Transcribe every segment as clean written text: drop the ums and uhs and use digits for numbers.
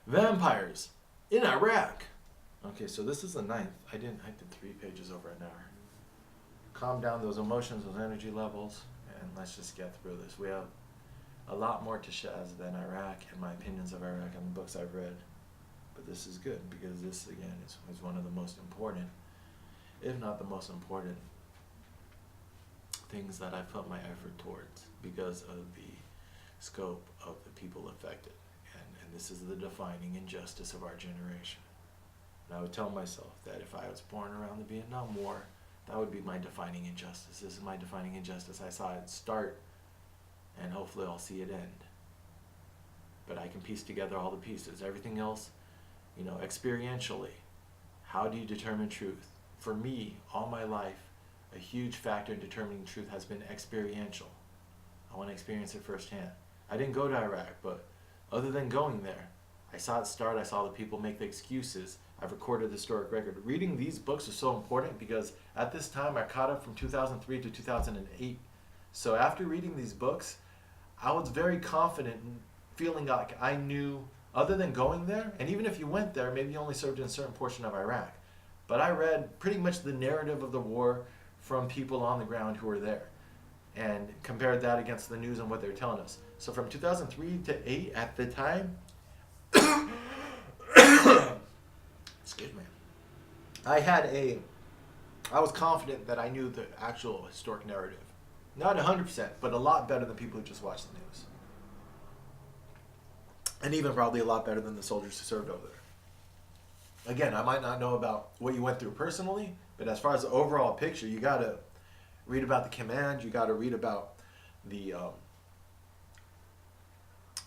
Vampires in Iraq. Okay, so this is the ninth. I did 3 pages over an hour. Calm down those emotions, those energy levels, and let's just get through this. We have a lot more to Shaz than Iraq and my opinions of Iraq and the books I've read. But this is good because this, again, is one of the most important, if not the most important, things that I've put my effort towards because of the scope of the people affected. And this is the defining injustice of our generation. And I would tell myself that if I was born around the Vietnam War, that would be my defining injustice. This is my defining injustice. I saw it start, and hopefully I'll see it end. But I can piece together all the pieces. Everything else, experientially, how do you determine truth? For me, all my life, a huge factor in determining truth has been experiential. I want to experience it firsthand. I didn't go to Iraq, but other than going there, I saw it start, I saw the people make the excuses, I've recorded the historic record. Reading these books is so important because at this time I caught up from 2003 to 2008. So after reading these books, I was very confident in feeling like I knew, other than going there, and even if you went there, maybe you only served in a certain portion of Iraq. But I read pretty much the narrative of the war from people on the ground who were there and compared that against the news and what they were telling us. So from 2003 to 8 at the time, excuse me, I was confident that I knew the actual historic narrative. Not 100%, but a lot better than people who just watch the news. And even probably a lot better than the soldiers who served over there. Again, I might not know about what you went through personally, but as far as the overall picture, you got to read about the command, you got to read about the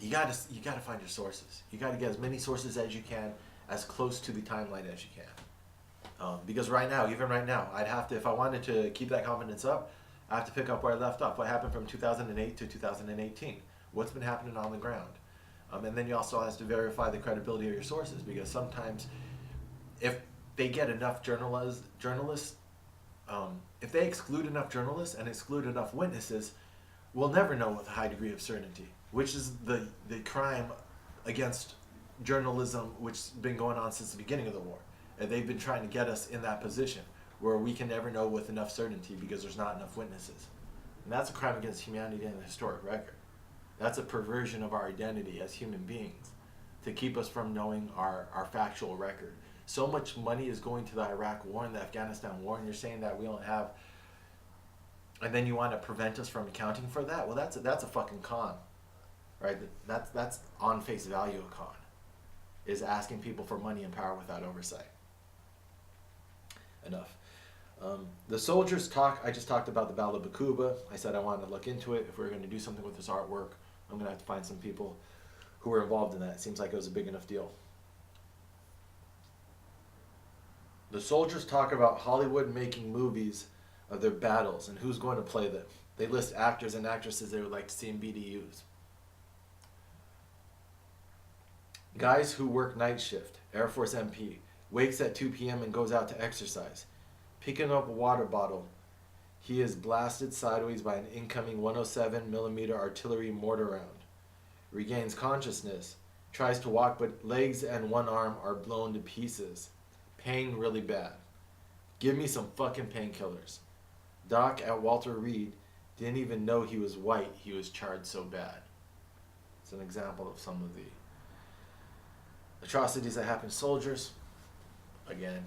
you got to find your sources. You got to get as many sources as you can, as close to the timeline as you can. Because even right now, I'd have to, if I wanted to keep that confidence up, I have to pick up where I left off. What happened from 2008 to 2018? What's been happening on the ground? And then you also have to verify the credibility of your sources, because sometimes if they get enough journalists, if they exclude enough journalists and exclude enough witnesses, we'll never know with a high degree of certainty, which is the crime against journalism which has been going on since the beginning of the war. And they've been trying to get us in that position where we can never know with enough certainty because there's not enough witnesses. And that's a crime against humanity and the historic record. That's a perversion of our identity as human beings to keep us from knowing our factual record. So much money is going to the Iraq war and the Afghanistan war, and you're saying that we don't have, and then you want to prevent us from accounting for that? Well, that's a fucking con, right? That's on face value a con, is asking people for money and power without oversight. Enough. The soldiers talk, I just talked about the Battle of Bakuba. I said I wanted to look into it. If we we're going to do something with this artwork, I'm going to have to find some people who were involved in that. It seems like it was a big enough deal. The soldiers talk about Hollywood making movies of their battles and who's going to play them. They list actors and actresses they would like to see in BDUs. Guys who work night shift, Air Force MP, wakes at 2 p.m. and goes out to exercise. Picking up a water bottle, he is blasted sideways by an incoming 107 millimeter artillery mortar round. Regains consciousness, tries to walk, but legs and one arm are blown to pieces. Pain really bad. Give me some fucking painkillers. Doc at Walter Reed didn't even know he was white. He was charred so bad. It's an example of some of the atrocities that happen to soldiers. Again,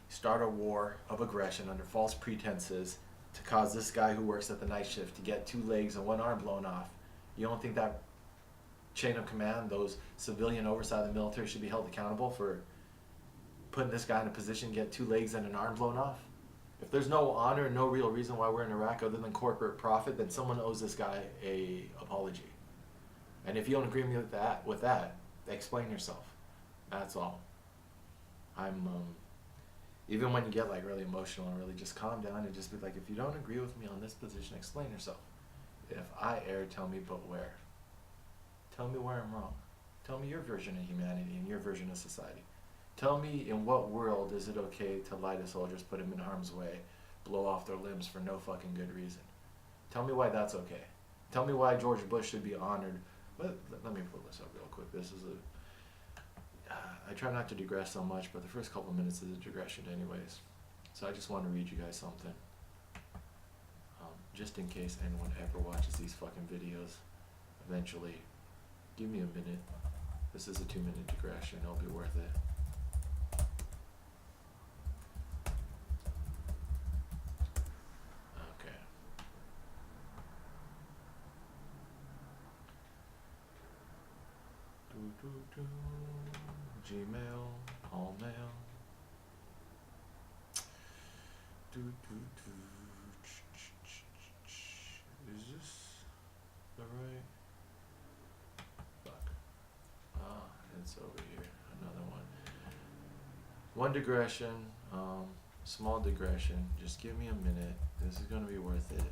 start a war of aggression under false pretenses to cause this guy who works at the night shift to get 2 legs and 1 arm blown off. You don't think that chain of command, those civilian oversight of the military, should be held accountable for putting this guy in a position to get 2 legs and an arm blown off? If there's no honor and no real reason why we're in Iraq other than corporate profit, then someone owes this guy a apology. And if you don't agree with that, explain yourself. That's all. Even when you get like really emotional and really just calm down and just be like, if you don't agree with me on this position, explain yourself. If I err, tell me but where. Tell me where I'm wrong. Tell me your version of humanity and your version of society. Tell me in what world is it okay to lie to soldiers, put them in harm's way, blow off their limbs for no fucking good reason. Tell me why that's okay. Tell me why George Bush should be honored. Let me pull this up real quick. This is I try not to digress so much, but the first couple minutes is a digression anyways. So I just want to read you guys something. Just in case anyone ever watches these fucking videos eventually. Give me a minute. This is a 2-minute digression. It'll be worth it. Okay. Gmail, all mail. Is this the right? Fuck. It's over here. Another one. One digression, small digression. Just give me a minute. This is gonna be worth it.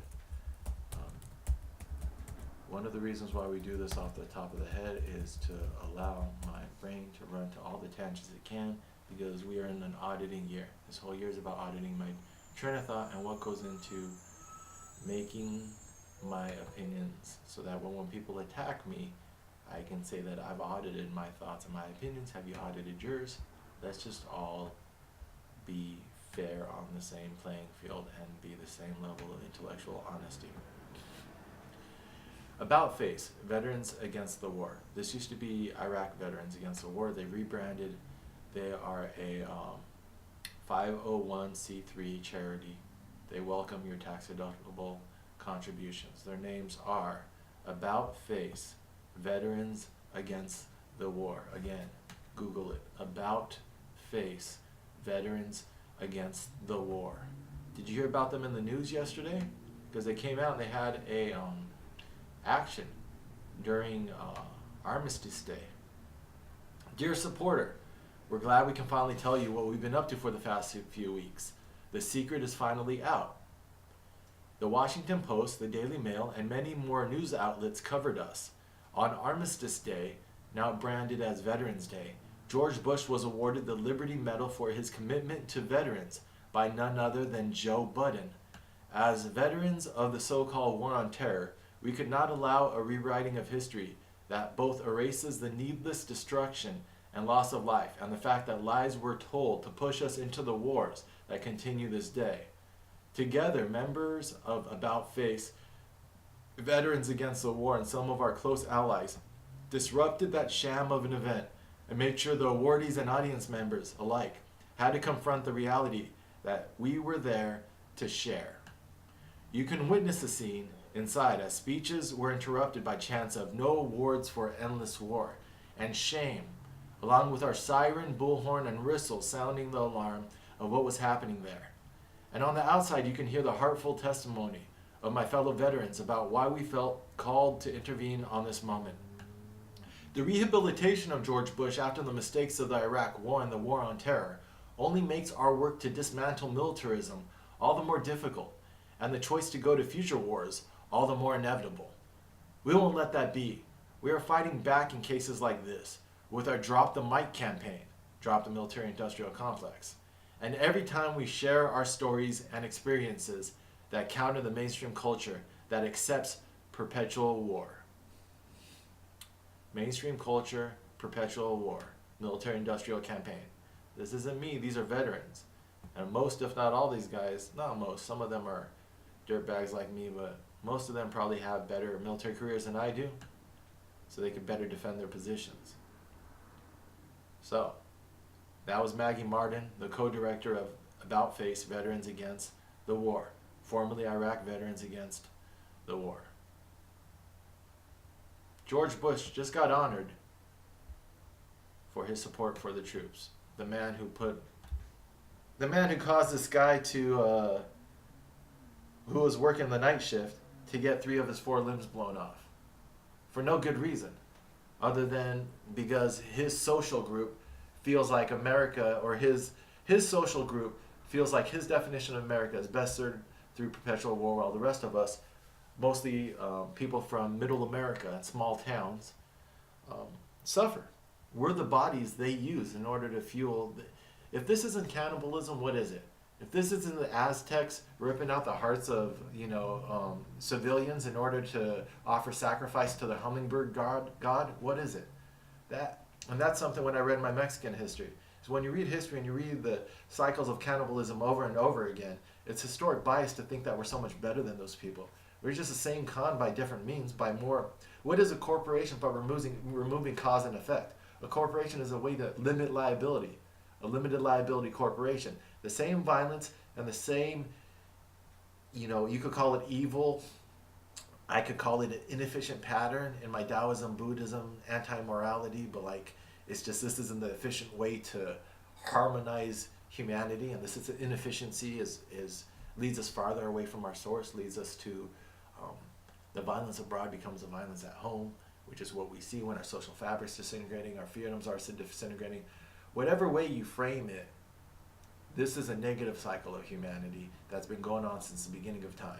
One of the reasons why we do this off the top of the head is to allow my brain to run to all the tangents it can, because we are in an auditing year. This whole year is about auditing my train of thought and what goes into making my opinions, so that when people attack me, I can say that I've audited my thoughts and my opinions. Have you audited yours? Let's just all be fair on the same playing field and be the same level of intellectual honesty. About Face, Veterans Against the War. This used to be Iraq Veterans Against the War. They rebranded. They are a 501c3 charity. They welcome your tax-deductible contributions. Their names are About Face, Veterans Against the War. Again, Google it. About Face, Veterans Against the War. Did you hear about them in the news yesterday? Because they came out and they had a action during Armistice Day. Dear supporter, we're glad we can finally tell you what we've been up to for the past few weeks. The secret is finally out. The Washington Post, the Daily Mail, and many more news outlets covered us. On Armistice Day, now branded as Veterans Day, George Bush was awarded the Liberty Medal for his commitment to veterans by none other than Joe Budden. As veterans of the so-called War on Terror, we could not allow a rewriting of history that both erases the needless destruction and loss of life, and the fact that lies were told to push us into the wars that continue this day. Together, members of About Face, Veterans Against the War, and some of our close allies disrupted that sham of an event and made sure the awardees and audience members alike had to confront the reality that we were there to share. You can witness the scene inside as speeches were interrupted by chants of "No awards for endless war" and "Shame," along with our siren, bullhorn, and whistle sounding the alarm of what was happening there. And on the outside, you can hear the heartful testimony of my fellow veterans about why we felt called to intervene on this moment. The rehabilitation of George Bush after the mistakes of the Iraq War and the War on Terror only makes our work to dismantle militarism all the more difficult, and the choice to go to future wars all the more inevitable. We won't let that be. We are fighting back in cases like this with our Drop the Mic campaign, Drop the Military-Industrial Complex. And every time we share our stories and experiences that counter the mainstream culture that accepts perpetual war. Mainstream culture, perpetual war, military-industrial campaign. This isn't me, these are veterans. And most, if not all these guys, not most, some of them are dirtbags like me, but most of them probably have better military careers than I do, so they can better defend their positions. So, that was Maggie Martin, the co-director of About Face, Veterans Against the War, formerly Iraq Veterans Against the War. George Bush just got honored for his support for the troops. The man who caused this guy to, who was working the night shift, to get 3 of his 4 limbs blown off. For no good reason, other than because his social group feels like America, or his social group feels like his definition of America is best served through perpetual war, while the rest of us, mostly people from middle America and small towns, suffer. We're the bodies they use in order to fuel. If this isn't cannibalism, what is it? If this isn't the Aztecs ripping out the hearts of civilians in order to offer sacrifice to the hummingbird god, what is it? And that's something when I read my Mexican history. So when you read history and you read the cycles of cannibalism over and over again, it's historic bias to think that we're so much better than those people. We're just the same con by different means, by more. What is a corporation but removing cause and effect? A corporation is a way to limit liability, a limited liability corporation. The same violence and the same, you could call it evil. I could call it an inefficient pattern in my Taoism, Buddhism, anti-morality, but it's just this isn't the efficient way to harmonize humanity, and this is inefficiency is leads us farther away from our source, leads us to the violence abroad becomes the violence at home, which is what we see when our social fabric's disintegrating, our freedoms are disintegrating. Whatever way you frame it, this is a negative cycle of humanity that's been going on since the beginning of time.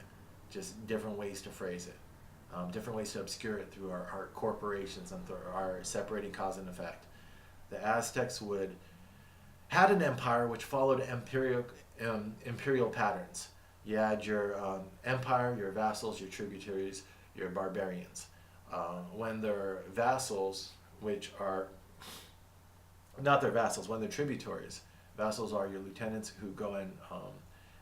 Just different ways to phrase it, different ways to obscure it through our corporations and through our separating cause and effect. The Aztecs had an empire which followed imperial patterns. You had your empire, your vassals, your tributaries, your barbarians. When they're vassals, which are not their vassals, when they're tributaries, vassals are your lieutenants who go and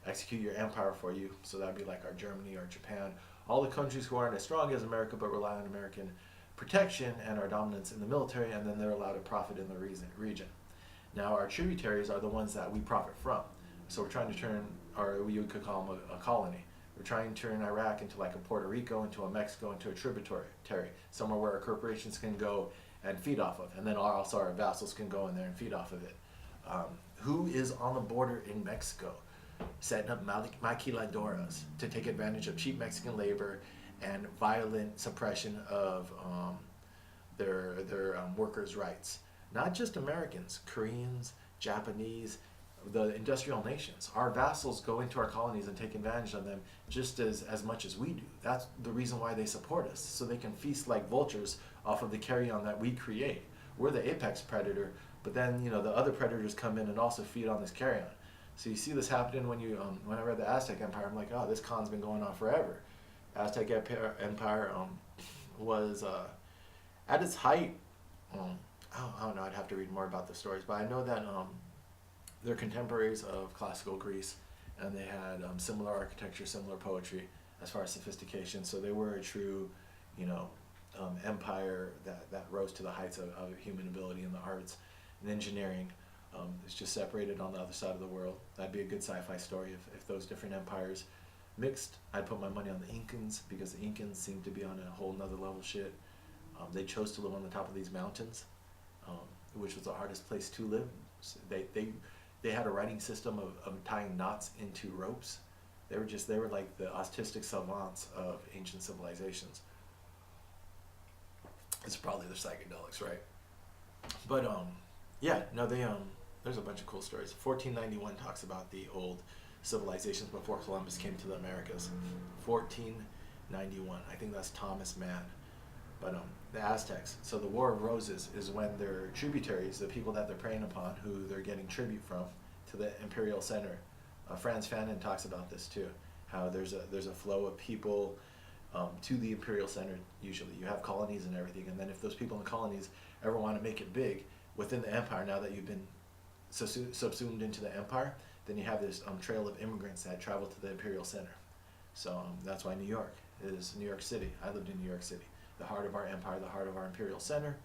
execute your empire for you. So that'd be like our Germany or Japan. All the countries who aren't as strong as America but rely on American protection and our dominance in the military, and then they're allowed to profit in the region. Now our tributaries are the ones that we profit from. So we're trying to turn, or you could call them a colony. We're trying to turn Iraq into like a Puerto Rico, into a Mexico, into a tributary, somewhere where our corporations can go and feed off of. And then also our vassals can go in there and feed off of it. Who is on the border in Mexico setting up maquiladoras to take advantage of cheap Mexican labor and violent suppression of their workers' rights? Not just Americans, Koreans, Japanese, the industrial nations. Our vassals go into our colonies and take advantage of them just as much as we do. That's the reason why they support us, so they can feast like vultures off of the carrion that we create. We're the apex predator, but then the other predators come in and also feed on this carrion. So you see this happening when I read the Aztec Empire. I'm like, oh, this con's been going on forever. Aztec Empire was at its height. I don't know. I'd have to read more about the stories, but I know that they're contemporaries of classical Greece, and they had similar architecture, similar poetry as far as sophistication. So they were a true, empire that rose to the heights of human ability in the arts and engineering. It's just separated on the other side of the world. That'd be a good sci-fi story if those different empires mixed. I'd put my money on the Incans, because the Incans seem to be on a whole nother level shit. They chose to live on the top of these mountains, which was the hardest place to live. So they had a writing system of tying knots into ropes. They were like the autistic savants of ancient civilizations. It's probably the psychedelics, right? But there's a bunch of cool stories. 1491 talks about the old civilizations before Columbus came to the Americas. 1491, I think that's Thomas Mann. But the Aztecs. So the War of Roses is when their tributaries, the people that they're preying upon, who they're getting tribute from, to the imperial center. Franz Fanon talks about this too. How there's a flow of people to the imperial center. Usually, you have colonies and everything, and then if those people in the colonies ever want to make it big within the empire, now that you've been subsumed into the empire, then you have this trail of immigrants that travel to the imperial center. So that's why New York is New York City. I lived in New York City, the heart of our empire, the heart of our imperial center,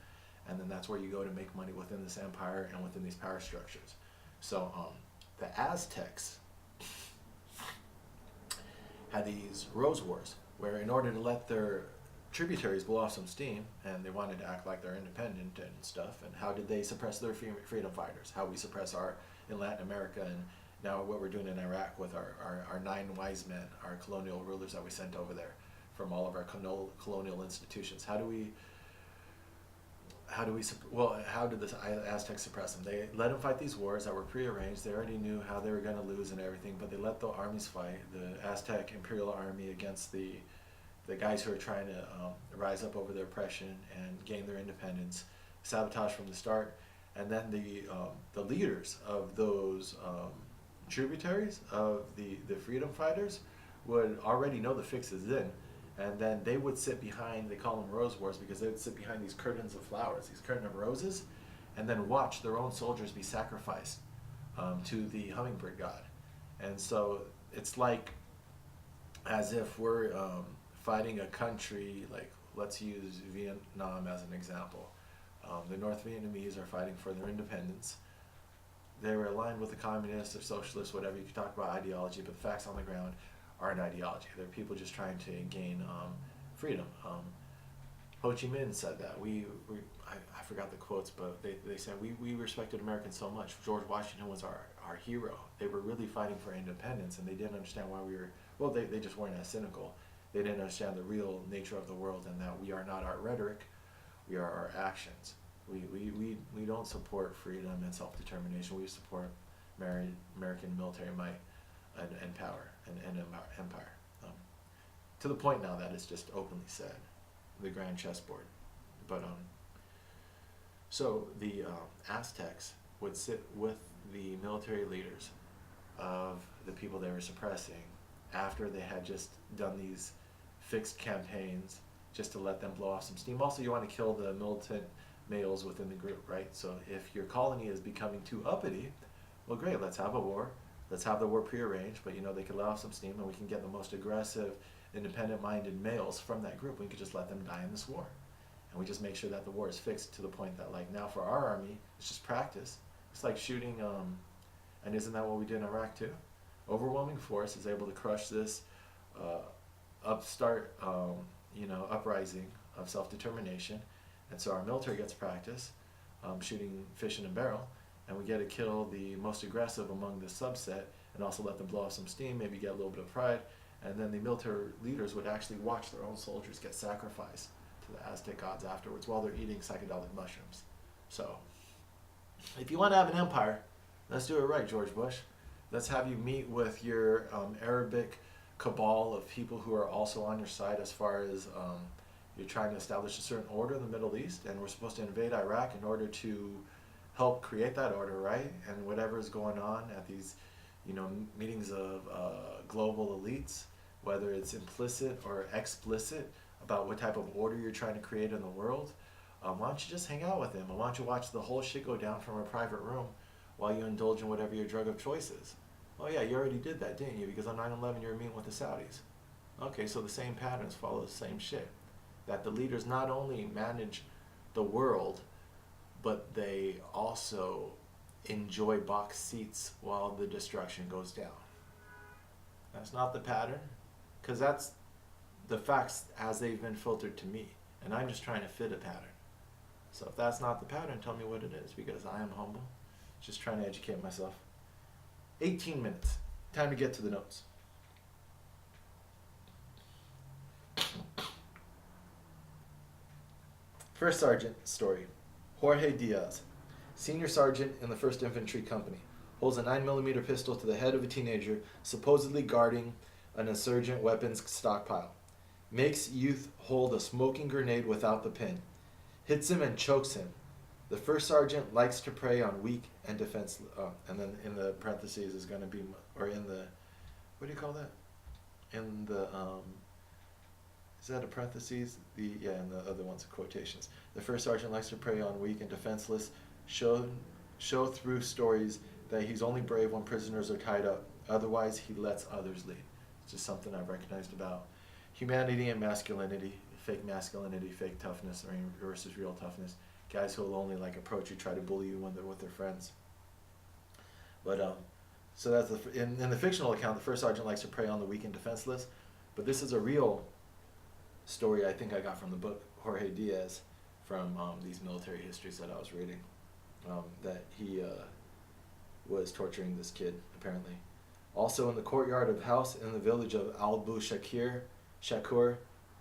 and then that's where you go to make money within this empire and within these power structures. So the Aztecs had these rose wars, where in order to let their tributaries blow off some steam, and they wanted to act like they're independent and stuff, and how did they suppress their freedom fighters? How we suppress our in Latin America, and now what we're doing in Iraq with our 9 wise men, our colonial rulers that we sent over there from all of our colonial institutions. How did the Aztecs suppress them? They let them fight these wars that were prearranged. They already knew how they were going to lose and everything, but they let the armies fight, the Aztec imperial army against the guys who are trying to rise up over their oppression and gain their independence, sabotage from the start. And then the leaders of those tributaries of the freedom fighters would already know the fixes in, and then they would sit behind, they call them rose wars, because they would sit behind these curtains of flowers, these curtain of roses, and then watch their own soldiers be sacrificed to the hummingbird god. And so it's like as if we're fighting a country, like let's use Vietnam as an example. The North Vietnamese are fighting for their independence. They were aligned with the communists or socialists, whatever. You can talk about ideology, but the facts on the ground aren't ideology. They're people just trying to gain freedom. Ho Chi Minh said that. I forgot the quotes, but they said we respected Americans so much. George Washington was our hero. They were really fighting for independence, and they didn't understand why we were, well, they just weren't as cynical. They didn't understand the real nature of the world, and that we are not our rhetoric, we are our actions. We don't support freedom and self-determination. We support American military might and power and empire. To the point now that it's just openly said, the grand chessboard. But so the Aztecs would sit with the military leaders of the people they were suppressing after they had just done these fixed campaigns just to let them blow off some steam. Also, you want to kill the militant males within the group, right? So if your colony is becoming too uppity, well, great, let's have a war. Let's have the war prearranged, but they could let off some steam, and we can get the most aggressive, independent-minded males from that group. We could just let them die in this war. And we just make sure that the war is fixed to the point that, like, now for our army, it's just practice. It's like shooting, and isn't that what we did in Iraq too? Overwhelming force is able to crush this upstart, uprising of self-determination. And so our military gets practice shooting fish in a barrel, and we get to kill the most aggressive among the subset and also let them blow off some steam, maybe get a little bit of pride, and then the military leaders would actually watch their own soldiers get sacrificed to the Aztec gods afterwards while they're eating psychedelic mushrooms. So if you want to have an empire, let's do it right, George Bush. Let's have you meet with your Arabic cabal of people who are also on your side as far as you're trying to establish a certain order in the Middle East, and we're supposed to invade Iraq in order to help create that order, right? And whatever is going on at these, meetings of global elites, whether it's implicit or explicit about what type of order you're trying to create in the world, why don't you just hang out with them? And why don't you watch the whole shit go down from a private room while you indulge in whatever your drug of choice is? Oh yeah, you already did that, didn't you? Because on 9/11 you were meeting with the Saudis. Okay, so the same patterns follow the same shit. That the leaders not only manage the world, but they also enjoy box seats while the destruction goes down. That's not the pattern, because that's the facts as they've been filtered to me, and I'm just trying to fit a pattern. So if that's not the pattern, tell me what it is, because I am humble, just trying to educate myself. 18 minutes. Time to get to the notes. First Sergeant story. Jorge Diaz, senior sergeant in the 1st Infantry Company, holds a 9mm pistol to the head of a teenager supposedly guarding an insurgent weapons stockpile. Makes youth hold a smoking grenade without the pin. Hits him and chokes him. The first sergeant likes to prey on weak and defenseless. And then in the parentheses is going to be, or in the, what do you call that? In the, is that a parentheses? And the other one's quotations. The first sergeant likes to prey on weak and defenseless, show through stories that he's only brave when prisoners are tied up. Otherwise, he lets others lead. It's just something I've recognized about humanity and masculinity, fake toughness, or versus real toughness. Guys who will only approach you, try to bully you when they're with their friends. But so that's in the fictional account, the first sergeant likes to prey on the weak and defenseless. But this is a real story I think I got from the book Jorge Diaz, from these military histories that I was reading, that he was torturing this kid apparently. Also in the courtyard of a house in the village of Albu Shakur,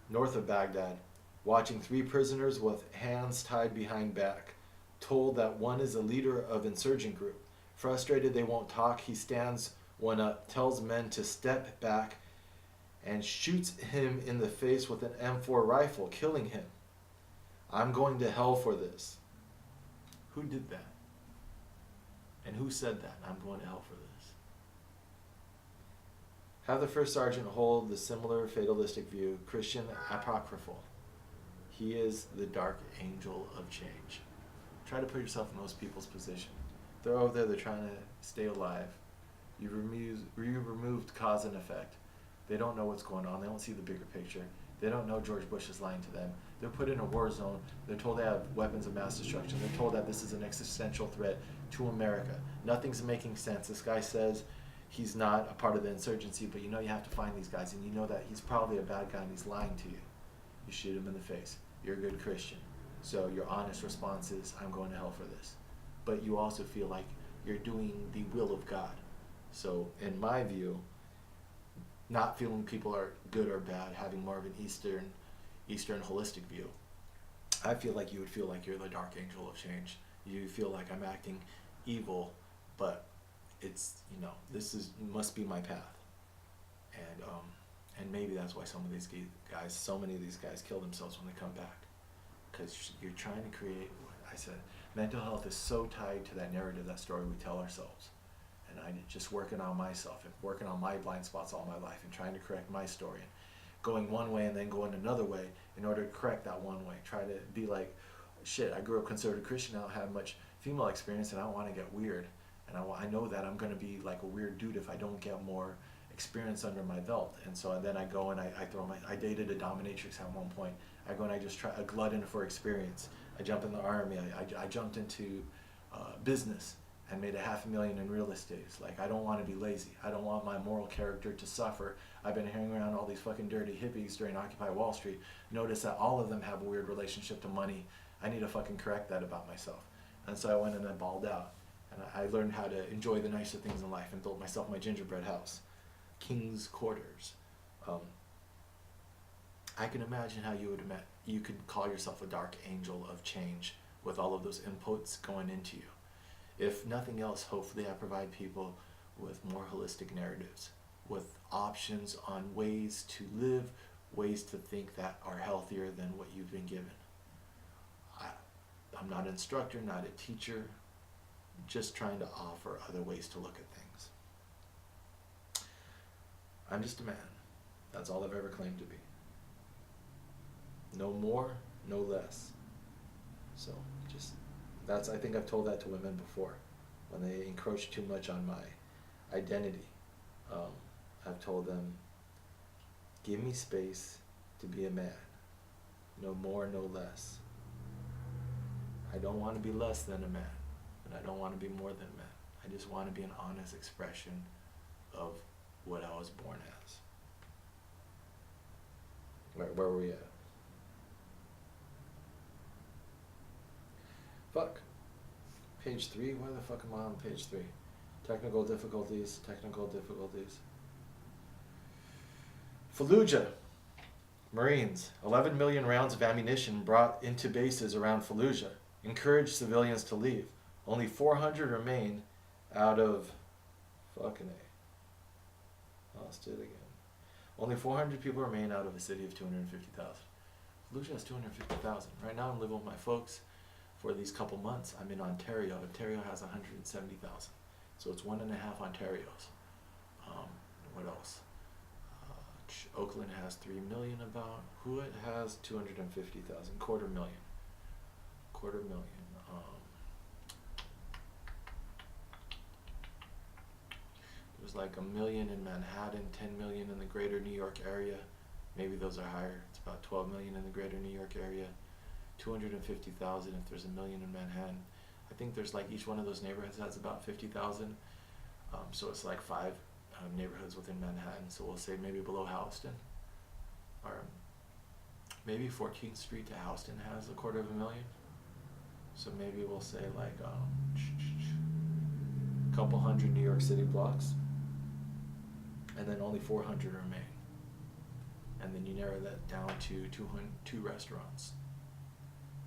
north of Baghdad, watching 3 prisoners with hands tied behind back, told that one is a leader of insurgent group. Frustrated they won't talk, he stands one up, tells men to step back, and shoots him in the face with an M4 rifle, killing him. I'm going to hell for this. Who did that? And who said that? I'm going to hell for this. Have the first sergeant hold the similar fatalistic view, Christian apocryphal. He is the dark angel of change. Try to put yourself in those people's position. They're over there, they're trying to stay alive. You removed cause and effect. They don't know what's going on. They don't see the bigger picture. They don't know George Bush is lying to them. They're put in a war zone. They're told they have weapons of mass destruction. They're told that this is an existential threat to America. Nothing's making sense. This guy says he's not a part of the insurgency, but you know you have to find these guys, and you know that he's probably a bad guy and he's lying to you. You shoot him in the face. You're a good Christian. So your honest response is, I'm going to hell for this. But you also feel like you're doing the will of God. So in my view, not feeling people are good or bad, having more of an Eastern holistic view, I feel like you would feel like you're the dark angel of change. You feel like I'm acting evil, but it's, you know, must be my path. And maybe that's why so many of these guys kill themselves when they come back. Because you're trying to create, what I said, mental health is so tied to that narrative, that story we tell ourselves. And I'm just working on myself and working on my blind spots all my life and trying to correct my story and going one way and then going another way in order to correct that one way. Try to be like, shit, I grew up conservative Christian, I don't have much female experience and I don't want to get weird. And I know that I'm going to be like a weird dude if I don't get more experience under my belt. And so then I go and I dated a dominatrix at one point. I go and I just try a glutton for experience. I jump in the army. I jumped into business and made $500,000 in real estate. It's like, I don't want to be lazy. I don't want my moral character to suffer. I've been hanging around all these fucking dirty hippies during Occupy Wall Street. Notice that all of them have a weird relationship to money. I need to fucking correct that about myself. And so I went and I balled out. And I learned how to enjoy the nicer things in life and built myself my gingerbread house. King's Quarters. I can imagine how you could call yourself a dark angel of change with all of those inputs going into you. If nothing else, hopefully I provide people with more holistic narratives, with options on ways to live, ways to think that are healthier than what you've been given. I'm not an instructor, not a teacher, just trying to offer other ways to look at things. I'm just a man. That's all I've ever claimed to be. No more, no less. So I think I've told that to women before when they encroach too much on my identity. I've told them, give me space to be a man. No more, no less. I don't want to be less than a man, and I don't want to be more than a man. I just want to be an honest expression of what I was born as. Where were we at? Fuck. Page 3? Why the fuck am I on page 3? Technical difficulties. Fallujah. Marines. 11 million rounds of ammunition brought into bases around Fallujah. Encouraged civilians to leave. Only 400 remain out of... Fucking A. Lost it again. Only 400 people remain out of a city of 250,000. Fallujah has 250,000. Right now I'm living with my folks. For these couple months, I'm in Ontario. Ontario has 170,000. So it's 1.5 Ontarios. What else? Oakland has 3 million about. Hewitt has 250,000. Quarter million. There's like 1 million in Manhattan, 10 million in the greater New York area. Maybe those are higher. It's about 12 million in the greater New York area. 250,000 if there's 1 million in Manhattan. I think there's like each one of those neighborhoods has about 50,000. So it's like 5 neighborhoods within Manhattan. So we'll say maybe below Houston, or maybe 14th Street to Houston has 250,000. So maybe we'll say like a couple hundred New York City blocks, and then only 400 remain. And then you narrow that down to 2 restaurants.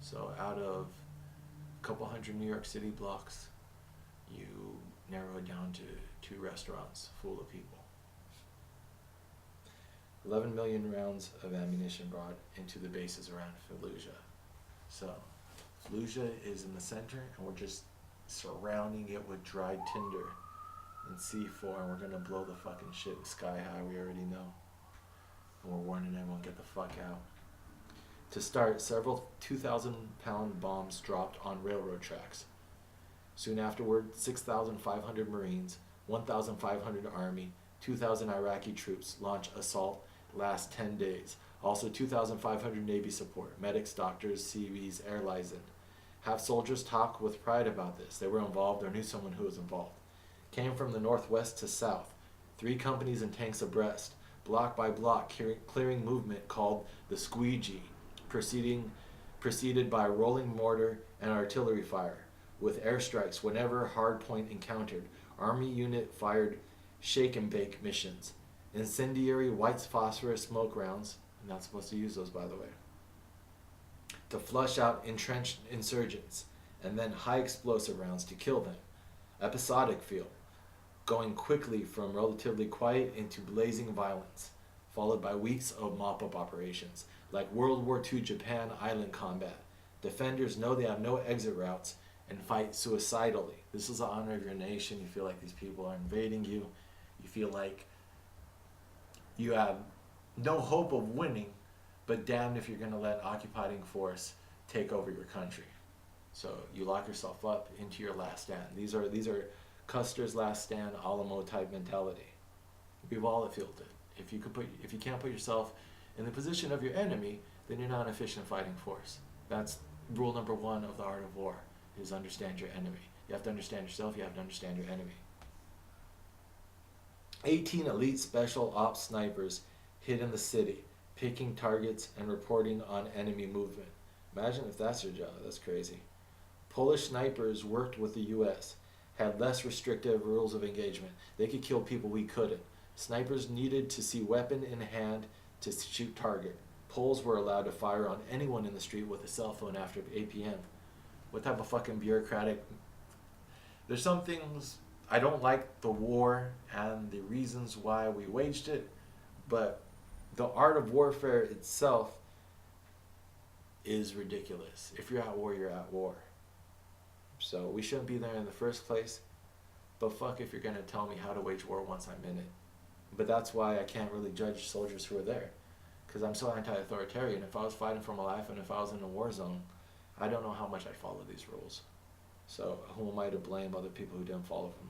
So out of a couple hundred New York City blocks, you narrow it down to 2 restaurants full of people. 11 million rounds of ammunition brought into the bases around Fallujah. So Fallujah is in the center, and we're just surrounding it with dried tinder and C4, and we're gonna blow the fucking shit sky high, we already know. And we're warning everyone, get the fuck out. To start, several 2,000-pound bombs dropped on railroad tracks. Soon afterward, 6,500 Marines, 1,500 Army, 2,000 Iraqi troops launch assault last 10 days. Also 2,500 Navy support, medics, doctors, Seabees, air liaison. Have soldiers talk with pride about this. They were involved or knew someone who was involved. Came from the northwest to south. 3 companies and tanks abreast, block by block, clearing movement called the squeegee, preceded by rolling mortar and artillery fire, with airstrikes whenever hard point encountered. Army unit fired shake and bake missions, incendiary white phosphorus smoke rounds, and not supposed to use those by the way, to flush out entrenched insurgents, and then high explosive rounds to kill them. Episodic feel, going quickly from relatively quiet into blazing violence, followed by weeks of mop-up operations, like World War II Japan island combat. Defenders know they have no exit routes and fight suicidally. This is the honor of your nation. You feel like these people are invading you. You feel like you have no hope of winning, but damned if you're going to let occupying force take over your country. So you lock yourself up into your last stand. These are Custer's last stand, Alamo type mentality. We've all felt it. If you can't put yourself in the position of your enemy, then you're not an efficient fighting force. That's rule number 1 of the art of war, is understand your enemy. You have to understand yourself, you have to understand your enemy. 18 elite special ops snipers hid in the city, picking targets and reporting on enemy movement. Imagine if that's your job, that's crazy. Polish snipers worked with the US, had less restrictive rules of engagement. They could kill people we couldn't. Snipers needed to see weapon in hand to shoot target. Poles were allowed to fire on anyone in the street with a cell phone after 8 p.m. What type of fucking bureaucratic... There's some things... I don't like the war and the reasons why we waged it, but the art of warfare itself is ridiculous. If you're at war, you're at war. So we shouldn't be there in the first place, but fuck if you're going to tell me how to wage war once I'm in it. But that's why I can't really judge soldiers who are there, because I'm so anti-authoritarian. If I was fighting for my life and if I was in a war zone, I don't know how much I'd follow these rules. So who am I to blame other people who didn't follow them?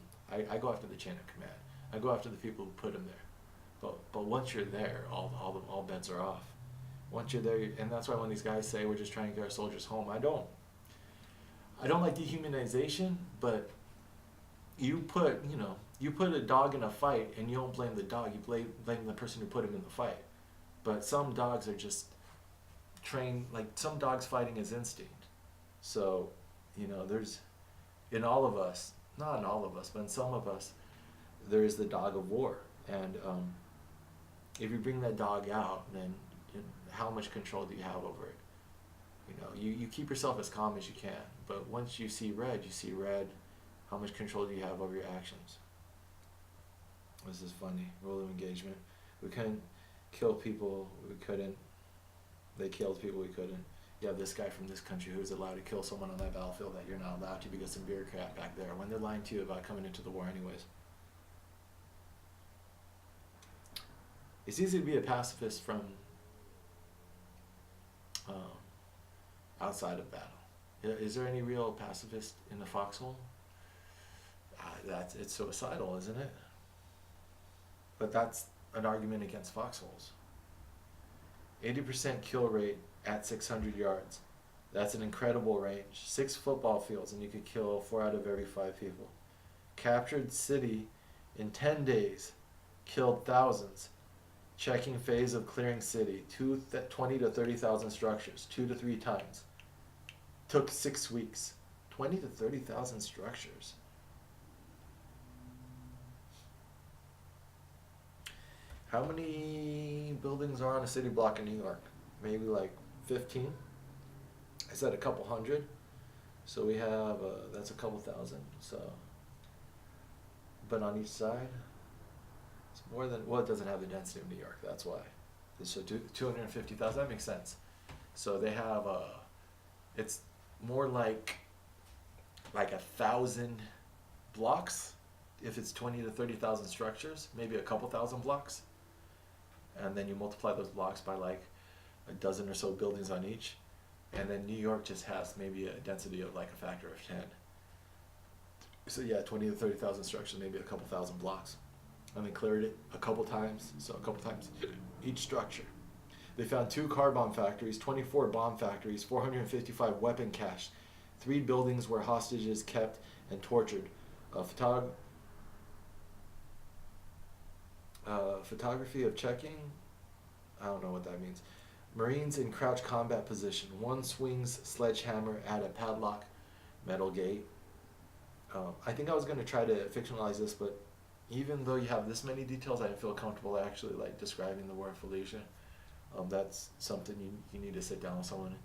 I go after the chain of command. I go after the people who put them there. But once you're there, all bets are off. Once you're there, and that's why when these guys say we're just trying to get our soldiers home, I don't like dehumanization, but you put a dog in a fight and you don't blame the dog, you blame the person who put him in the fight. But some dogs are just trained, like some dogs fighting is instinct. So, there's, in all of us, not in all of us, but in some of us, there is the dog of war. And if you bring that dog out, then how much control do you have over it? You keep yourself as calm as you can, but once you see red, how much control do you have over your actions? This is funny. Rule of engagement. We couldn't kill people, they killed people we couldn't. You have this guy from this country who's allowed to kill someone on that battlefield that you're not allowed to because some bureaucrat back there, when they're lying to you about coming into the war anyways. It's easy to be a pacifist from outside of battle. Is there any real pacifist in the foxhole? It's suicidal, isn't it? But that's an argument against foxholes. 80% kill rate at 600 yards. That's an incredible range. 6 football fields and you could kill 4 out of every 5 people. Captured city in 10 days. Killed thousands. Checking phase of clearing city. 20 to 30,000 structures. 2 to 3 times. Took 6 weeks. 20 to 30,000 structures. How many buildings are on a city block in New York? Maybe like 15? I said a couple hundred. So we have, that's a couple thousand. So, but on each side, it's more than, well, it doesn't have the density of New York, that's why. So 250,000, that makes sense. So they have, it's more like 1,000 blocks, if it's 20 to 30,000 structures, maybe a couple thousand blocks. And then you multiply those blocks by like a dozen or so buildings on each. And then New York just has maybe a density of like a factor of 10. So yeah, 20 to 30,000 structures, maybe a couple thousand blocks. And they cleared it a couple times, so a couple times each structure. They found 2 car bomb factories, 24 bomb factories, 455 weapon caches, 3 buildings where hostages kept and tortured, photography of checking, I don't know what that means. Marines in crouch combat position. 1 swings sledgehammer at a padlock metal gate. I think I was going to try to fictionalize this, but even though you have this many details, I didn't feel comfortable actually like describing the war of Fallujah. That's something you need to sit down with someone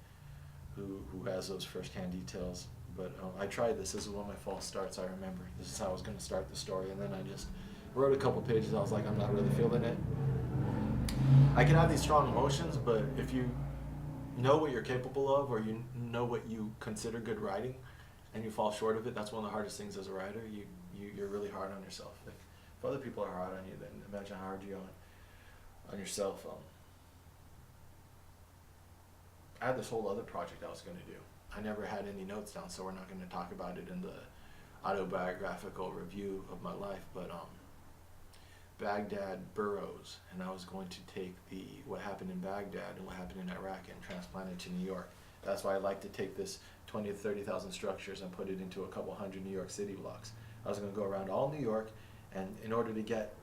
who has those first-hand details. But I tried this. This is one of my false starts, I remember. This is how I was going to start the story, and then I just wrote a couple pages. I was like, I'm not really feeling it. I can have these strong emotions, but if you know what you're capable of, or you know what you consider good writing, and you fall short of it, that's one of the hardest things as a writer. You're really hard on yourself. If other people are hard on you, then imagine how hard you are on yourself. I had this whole other project I was going to do. I never had any notes down, so we're not going to talk about it in the autobiographical review of my life, but Baghdad Burroughs, and I was going to take what happened in Baghdad and what happened in Iraq and transplant it to New York. That's why I like to take this 20 to 30,000 structures and put it into a couple hundred New York City blocks. I was going to go around all New York, and in order to get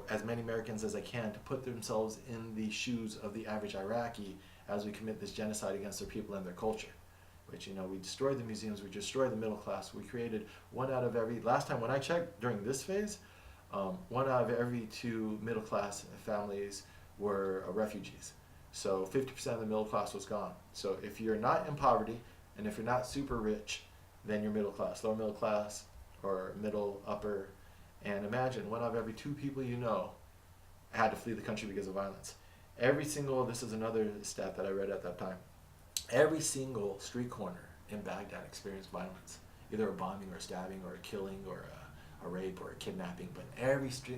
as many Americans as I can to put themselves in the shoes of the average Iraqi as we commit this genocide against their people and their culture. Which, we destroyed the museums, we destroyed the middle class, we created one out of every, last time when I checked during this phase, 1 out of every 2 middle class families were refugees. So 50% of the middle class was gone. So if you're not in poverty, and if you're not super rich, then you're middle class, lower middle class, or middle, upper. And imagine 1 out of every 2 people had to flee the country because of violence. This is another stat that I read at that time. Every single street corner in Baghdad experienced violence, either a bombing or a stabbing or a killing or a rape or a kidnapping. But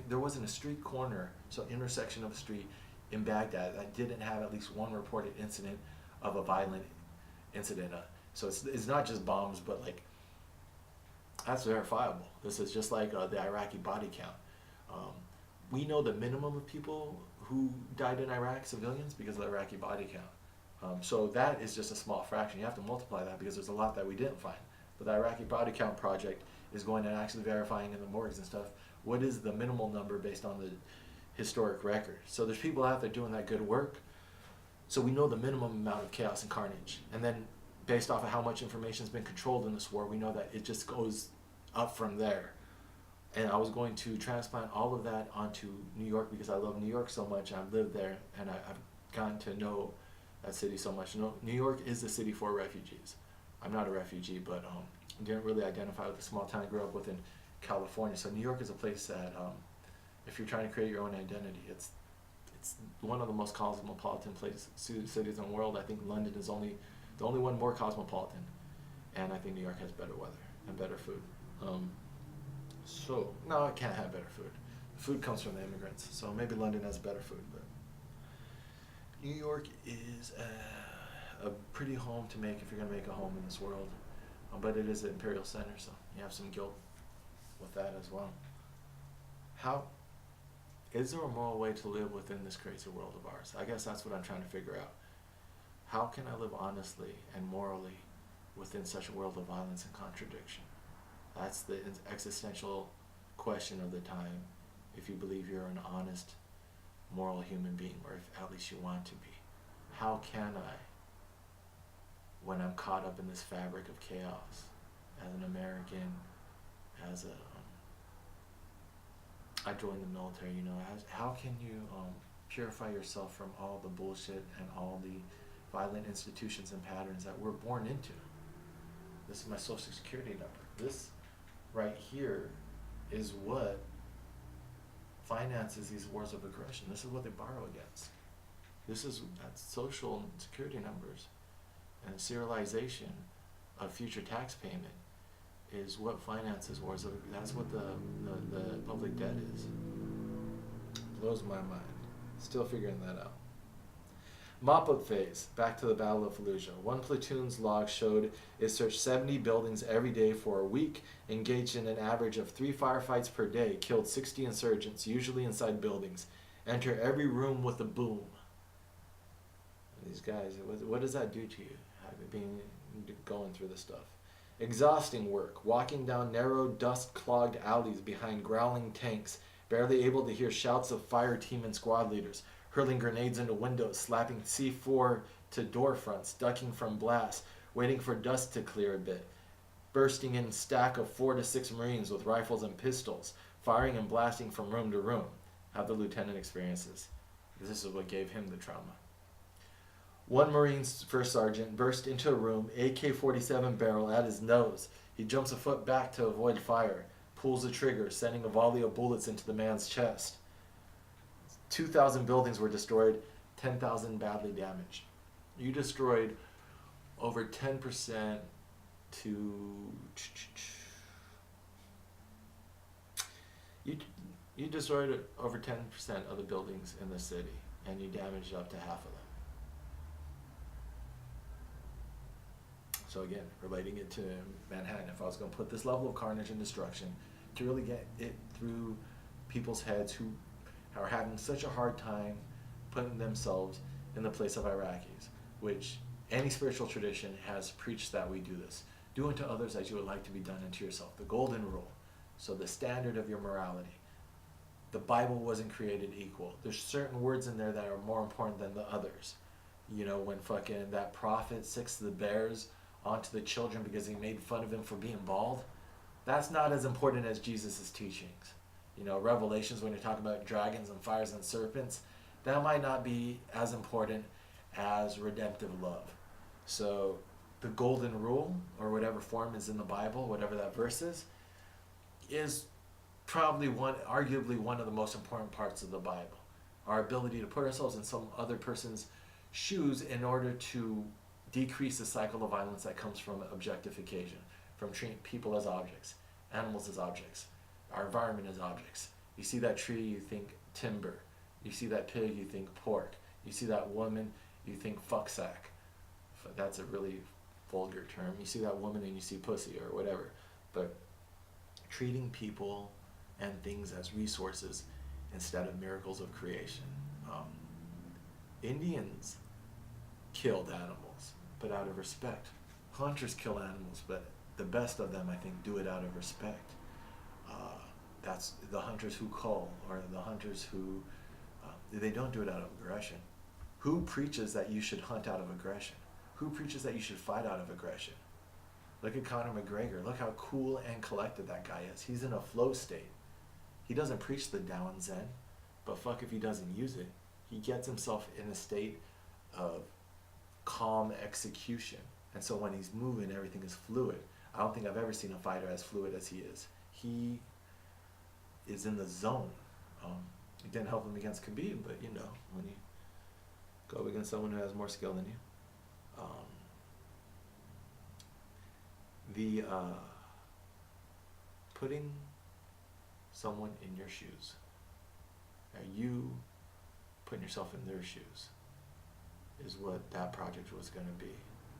there wasn't a street corner, so intersection of a street in Baghdad that didn't have at least one reported incident of a violent incident. So it's not just bombs, but like that's verifiable. This is just like the Iraqi body count. We know the minimum of people who died in Iraq, civilians, because of the Iraqi body count. So that is just a small fraction. You have to multiply that because there's a lot that we didn't find. But the Iraqi body count project is going and actually verifying in the morgues and stuff what is the minimal number based on the historic record. So there's people out there doing that good work. So we know the minimum amount of chaos and carnage. And then based off of how much information has been controlled in this war, we know that it just goes up from there. And I was going to transplant all of that onto New York because I love New York so much. I've lived there and I've gotten to know that city so much. New York is the city for refugees. I'm not a refugee, but didn't really identify with the small town I grew up with in California. So New York is a place that if you're trying to create your own identity, it's one of the most cosmopolitan cities in the world. I think London is the only one more cosmopolitan, and I think New York has better weather and better food. So no, it can't have better food. Food comes from the immigrants, so maybe London has better food, but New York is a pretty home to make if you're gonna make a home in this world. But it is the imperial center, so you have some guilt with that as well. Is there a moral way to live within this crazy world of ours? I guess that's what I'm trying to figure out. How can I live honestly and morally within such a world of violence and contradiction? That's the existential question of the time, if you believe you're an honest, moral human being, or if at least you want to be. How can I, when I'm caught up in this fabric of chaos, as an American, I joined the military, how can you purify yourself from all the bullshit and all the violent institutions and patterns that we're born into? This is my social security number. This right here is what finances these wars of aggression. This is what they borrow against. That's social security numbers. And serialization of future tax payment is what finances wars. That's what the public debt is. Blows my mind. Still figuring that out. Mop-up phase. Back to the Battle of Fallujah. One platoon's log showed it searched 70 buildings every day for a week, engaged in an average of 3 firefights per day, killed 60 insurgents, usually inside buildings, enter every room with a boom. These guys, what does that do to you, going through this stuff? Exhausting work, walking down narrow, dust-clogged alleys behind growling tanks, barely able to hear shouts of fire team and squad leaders, hurling grenades into windows, slapping C4 to door fronts, ducking from blasts, waiting for dust to clear a bit, bursting in stack of 4 to 6 Marines with rifles and pistols, firing and blasting from room to room. How the lieutenant experiences. This is what gave him the trauma. One Marine first sergeant burst into a room, AK-47 barrel at his nose. He jumps a foot back to avoid fire, pulls the trigger, sending a volley of bullets into the man's chest. 2,000 buildings were destroyed, 10,000 badly damaged. You destroyed over 10% to... You destroyed over 10% of the buildings in the city, and you damaged up to half of them. So again, relating it to Manhattan, if I was going to put this level of carnage and destruction to really get it through people's heads who are having such a hard time putting themselves in the place of Iraqis, which any spiritual tradition has preached that we do this. Do unto others as you would like to be done unto yourself. The golden rule. So the standard of your morality. The Bible wasn't created equal. There's certain words in there that are more important than the others. You know, when fucking that prophet sicks the bears onto the children because he made fun of him for being bald, that's not as important as Jesus' teachings. You know, Revelations, when you're talking about dragons and fires and serpents, that might not be as important as redemptive love. So the golden rule, or whatever form is in the Bible, whatever that verse is probably arguably one of the most important parts of the Bible. Our ability to put ourselves in some other person's shoes in order to decrease the cycle of violence that comes from objectification, from treating people as objects, animals as objects, our environment as objects. You see that tree, you think timber. You see that pig, you think pork. You see that woman, you think fucksack. That's a really vulgar term. You see that woman and you see pussy or whatever. But treating people and things as resources instead of miracles of creation. Indians killed animals, but out of respect. Hunters kill animals, but the best of them, I think, do it out of respect. That's the hunters who cull, or the hunters who, they don't do it out of aggression. Who preaches that you should hunt out of aggression? Who preaches that you should fight out of aggression? Look at Conor McGregor. Look how cool and collected that guy is. He's in a flow state. He doesn't preach the Tao and Zen, but fuck if he doesn't use it. He gets himself in a state of calm execution. And so when he's moving, everything is fluid. I don't think I've ever seen a fighter as fluid as he is. He is in the zone. It didn't help him against Khabib, but you know, when you go against someone who has more skill than you. Putting someone in your shoes. Are you putting yourself in their shoes? Is what that project was going to be.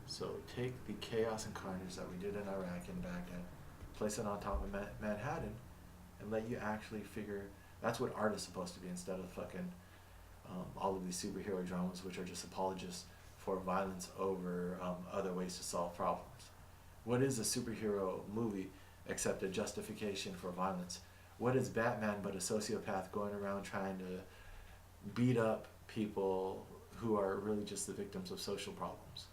So take the chaos and carnage that we did in Iraq and Baghdad, place it on top of Manhattan, and let you actually figure. That's what art is supposed to be, instead of fucking all of these superhero dramas, which are just apologists for violence over other ways to solve problems. What is a superhero movie except a justification for violence? What is Batman but a sociopath going around trying to beat up people who are really just the victims of social problems?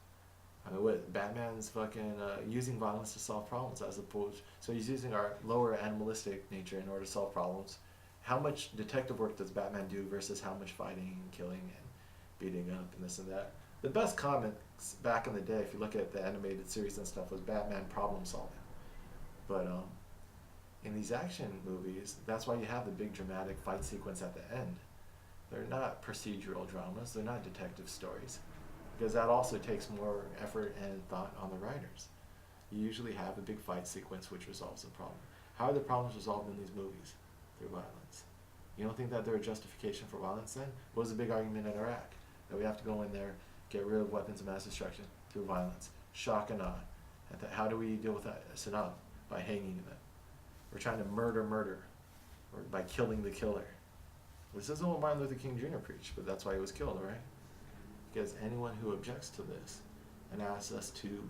I mean, what, Batman's fucking using violence to solve problems, as opposed, so he's using our lower animalistic nature in order to solve problems. How much detective work does Batman do versus how much fighting and killing and beating up and this and that? The best comics back in the day, if you look at the animated series and stuff, was Batman problem solving. But in these action movies, that's why you have the big dramatic fight sequence at the end. They're not procedural dramas, they're not detective stories, because that also takes more effort and thought on the writers. You usually have a big fight sequence which resolves the problem. How are the problems resolved in these movies? Through violence. You don't think that they're a justification for violence then? What was the big argument in Iraq? that we have to go in there, get rid of weapons of mass destruction through violence, shock and awe. And how do we deal with that? Saddam, by hanging them. We're trying to murder, or by killing the killer. This isn't what Martin Luther King Jr. preached, but that's why he was killed, right? Because anyone who objects to this and asks us to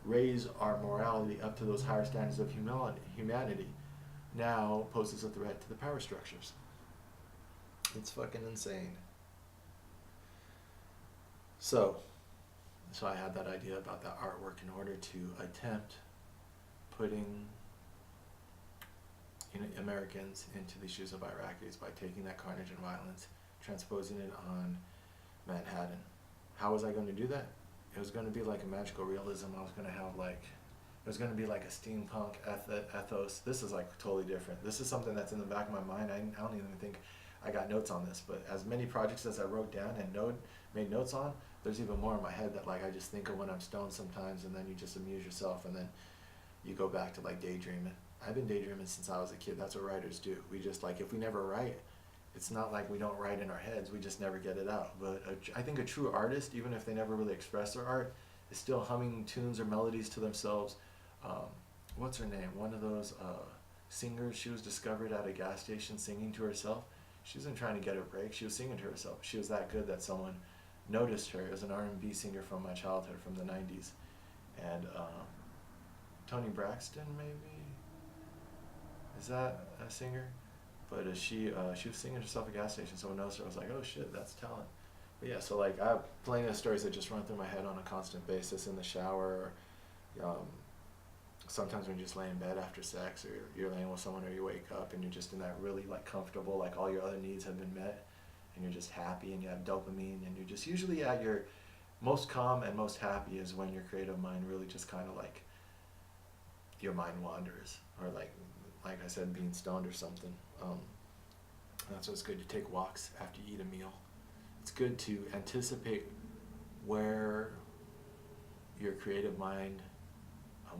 raise our morality up to those higher standards of humanity now poses a threat to the power structures. It's fucking insane. So I had that idea about that artwork in order to attempt putting Americans into the shoes of Iraqis by taking that carnage and violence, transposing it on Manhattan. How was I going to do that? It was going to be like a magical realism. I was going to have it was going to be like a steampunk ethos. This is like totally different. This is something that's in the back of my mind. I don't even think I got notes on this, but as many projects as I wrote down and made notes on, there's even more in my head that like I just think of when I'm stoned sometimes, and then you just amuse yourself, and then you go back to like daydreaming. I've been daydreaming since I was a kid. That's what writers do. We just like, if we never write, it's not like we don't write in our heads, we just never get it out. But I think a true artist, even if they never really express their art, is still humming tunes or melodies to themselves. What's her name? One of those singers, she was discovered at a gas station singing to herself. She wasn't trying to get a break, she was singing to herself. She was that good that someone noticed her. It was an R&B singer from my childhood, from the 90s. And Toni Braxton, maybe? Is that a singer? But she was singing to herself at a gas station. Someone noticed her. I was like, oh shit, that's talent. But yeah, so like I have plenty of stories that just run through my head on a constant basis in the shower, or sometimes when you just lay in bed after sex, or you're laying with someone, or you wake up and you're just in that really like comfortable, like all your other needs have been met, and you're just happy and you have dopamine, and you're just usually at your most calm and most happy is when your creative mind really just kind of like, your mind wanders, or like I said, being stoned or something. That's why it's good to take walks after you eat a meal. It's good to anticipate where your creative mind,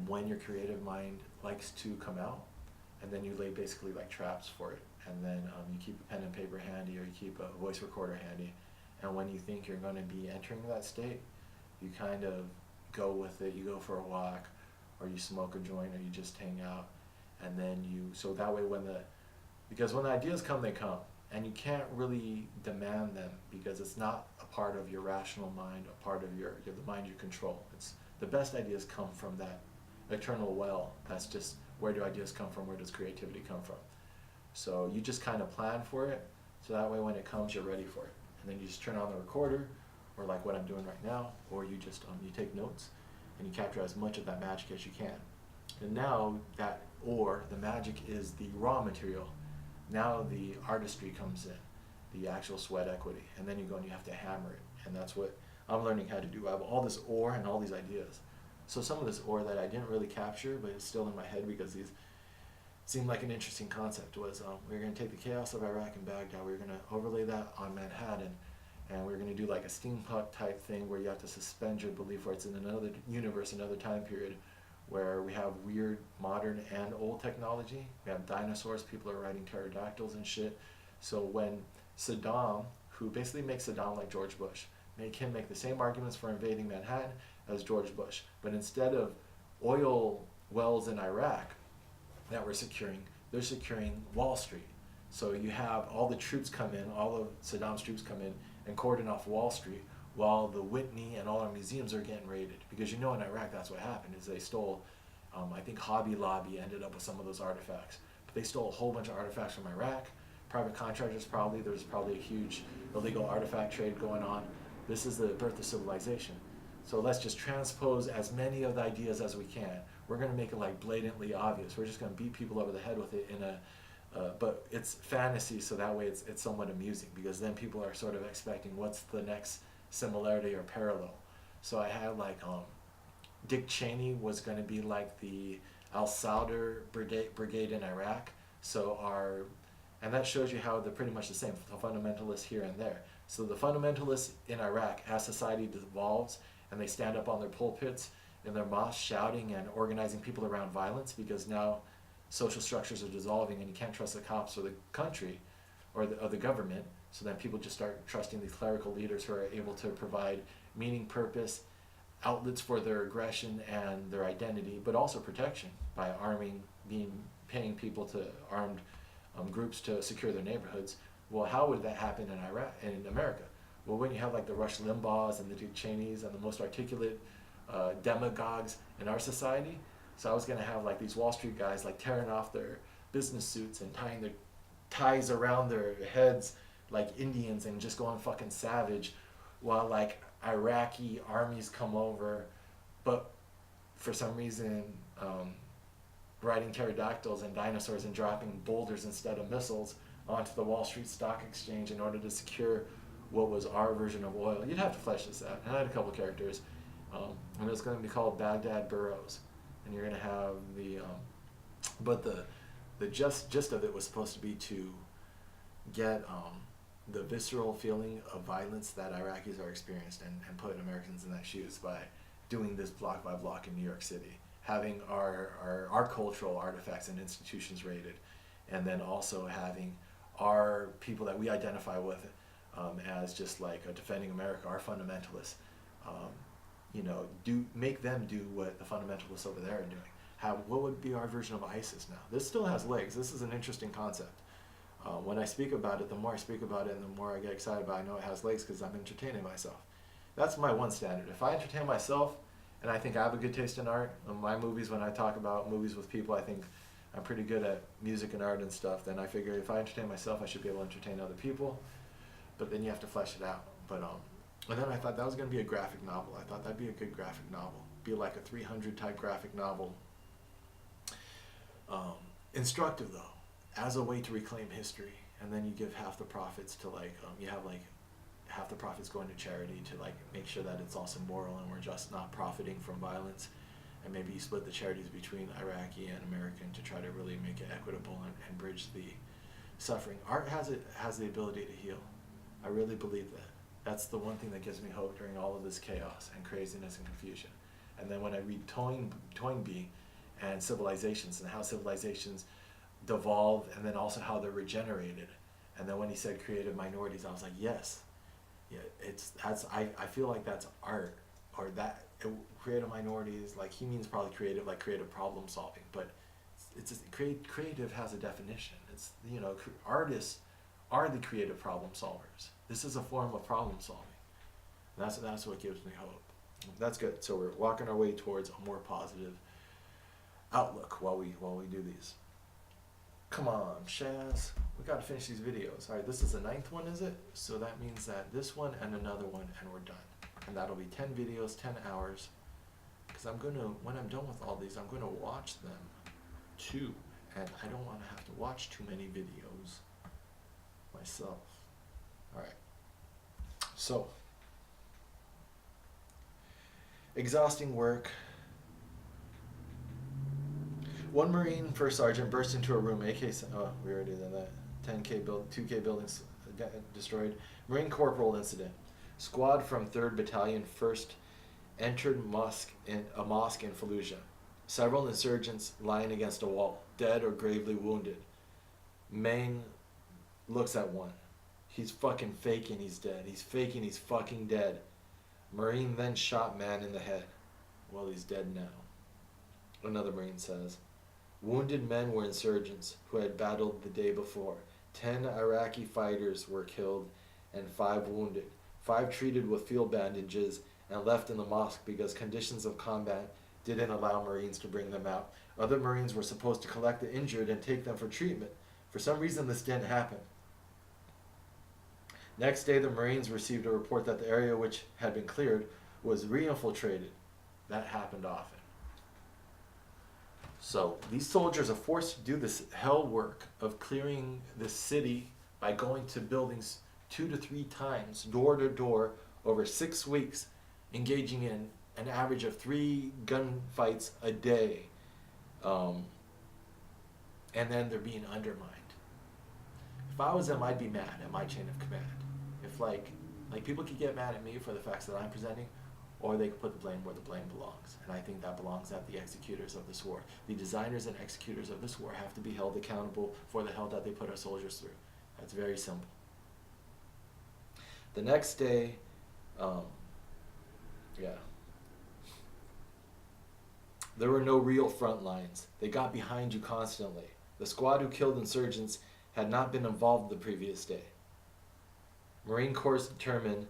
when your creative mind likes to come out, and then you lay basically like traps for it. And then you keep a pen and paper handy, or you keep a voice recorder handy. And when you think you're going to be entering that state, you kind of go with it. You go for a walk, or you smoke a joint, or you just hang out. And then so that way because when the ideas come, they come. And you can't really demand them, because it's not a part of your rational mind, a part of the mind you control. It's the best ideas come from that eternal well. That's just, where do ideas come from? Where does creativity come from? So you just kind of plan for it, so that way when it comes, you're ready for it. And then you just turn on the recorder, or like what I'm doing right now, or you just you take notes and you capture as much of that magic as you can. And now the magic is the raw material. Now the artistry comes in, the actual sweat equity, and then you go and you have to hammer it. And that's what I'm learning how to do. I have all this ore and all these ideas. So some of this ore that I didn't really capture, but it's still in my head because these seemed like an interesting concept, was we were going to take the chaos of Iraq and Baghdad, we were going to overlay that on Manhattan, and we were going to do like a steampunk type thing where you have to suspend your belief, where it's in another universe, another time period, where we have weird modern and old technology. We have dinosaurs, people are riding pterodactyls and shit. So when Saddam, who basically makes Saddam like George Bush, make him make the same arguments for invading Manhattan as George Bush, but instead of oil wells in Iraq that we're securing, they're securing Wall Street. So you have all the troops come in, all of Saddam's troops come in and cordon off Wall Street, while the Whitney and all our museums are getting raided. Because in Iraq, that's what happened, is they stole, I think Hobby Lobby ended up with some of those artifacts. But they stole a whole bunch of artifacts from Iraq. Private contractors there's probably a huge illegal artifact trade going on. This is the birth of civilization. So let's just transpose as many of the ideas as we can. We're going to make it like blatantly obvious. We're just going to beat people over the head with it but it's fantasy, so that way it's somewhat amusing, because then people are sort of expecting what's the next similarity or parallel. So I had like Dick Cheney was going to be like the al-Sadr brigade in Iraq. And that shows you how they're pretty much the same, the fundamentalists here and there. So the fundamentalists in Iraq, as society devolves and they stand up on their pulpits in their mosques shouting and organizing people around violence, because now social structures are dissolving and you can't trust the cops or the country or the government, So then people just start trusting these clerical leaders who are able to provide meaning, purpose, outlets for their aggression and their identity, but also protection by paying people to armed groups to secure their neighborhoods. Well, how would that happen in Iraq and in America? Well, when you have like the Rush Limbaughs and the Dick Cheneys and the most articulate demagogues in our society, so I was going to have like these Wall Street guys like tearing off their business suits and tying their ties around their heads like Indians and just going fucking savage, while like Iraqi armies come over, but for some reason riding pterodactyls and dinosaurs and dropping boulders instead of missiles onto the Wall Street Stock Exchange in order to secure what was our version of oil. You'd have to flesh this out. And I had a couple characters, and it was going to be called Baghdad Burroughs, and you're going to have but the gist of it was supposed to be to get the visceral feeling of violence that Iraqis are experienced and put Americans in their shoes by doing this block by block in New York City, having our cultural artifacts and institutions raided, and then also having our people that we identify with as just like defending America, our fundamentalists, make them do what the fundamentalists over there are doing. What would be our version of ISIS now? This still has legs. This is an interesting concept. When I speak about it, the more I speak about it and the more I get excited about it, I know it has legs because I'm entertaining myself. That's my one standard. If I entertain myself and I think I have a good taste in art, my movies, when I talk about movies with people, I think I'm pretty good at music and art and stuff, then I figure if I entertain myself, I should be able to entertain other people. But then you have to flesh it out. But and then I thought that was going to be a graphic novel. I thought that'd be a good graphic novel. Be like a 300 type graphic novel. Instructive though, as a way to reclaim history, and then you give half the profits to you have half the profits going to charity to make sure that it's also moral and we're just not profiting from violence, and maybe you split the charities between Iraqi and American to try to really make it equitable and bridge the suffering. Art has the ability to heal. I really believe that. That's the one thing that gives me hope during all of this chaos and craziness and confusion. And then when I read Toynbee and Civilizations and how civilizations devolve and then also how they're regenerated, and then when he said creative minorities, I was like, yes, yeah, I feel like that's art, or that creative minorities, like he means probably creative, like creative problem solving, but creative has a definition. It's artists are the creative problem solvers. This is a form of problem solving. And that's what gives me hope. That's good. So we're walking our way towards a more positive outlook while we do these. Come on, Shaz. We gotta finish these videos. All right, this is the 9th one, is it? So that means that this one and another one, and we're done. And that'll be 10 videos, 10 hours. Because when I'm done with all these, I'm gonna watch them too. And I don't wanna have to watch too many videos myself. All right. So, exhausting work. One Marine First Sergeant burst into a room, we already did that. 2K buildings destroyed. Marine Corporal incident. Squad from 3rd Battalion 1st entered a mosque in Fallujah. Several insurgents lying against a wall, dead or gravely wounded. Maine looks at one. He's fucking faking he's dead. He's faking he's fucking dead. Marine then shot man in the head. Well, he's dead now. Another Marine says, wounded men were insurgents who had battled the day before. 10 Iraqi fighters were killed and 5 wounded. 5 treated with field bandages and left in the mosque because conditions of combat didn't allow Marines to bring them out. Other Marines were supposed to collect the injured and take them for treatment. For some reason, this didn't happen. Next day, the Marines received a report that the area which had been cleared was re-infiltrated. That happened often. So these soldiers are forced to do this hell work of clearing the city by going to buildings 2 to 3 times, door to door, over 6 weeks, engaging in an average of 3 gunfights a day. And then they're being undermined. If I was them, I'd be mad at my chain of command. If like people could get mad at me for the facts that I'm presenting, or they could put the blame where the blame belongs. And I think that belongs at the executors of this war. The designers and executors of this war have to be held accountable for the hell that they put our soldiers through. That's very simple. The next day, um, yeah, there were no real front lines. They got behind you constantly. The squad who killed insurgents had not been involved the previous day. Marine Corps determined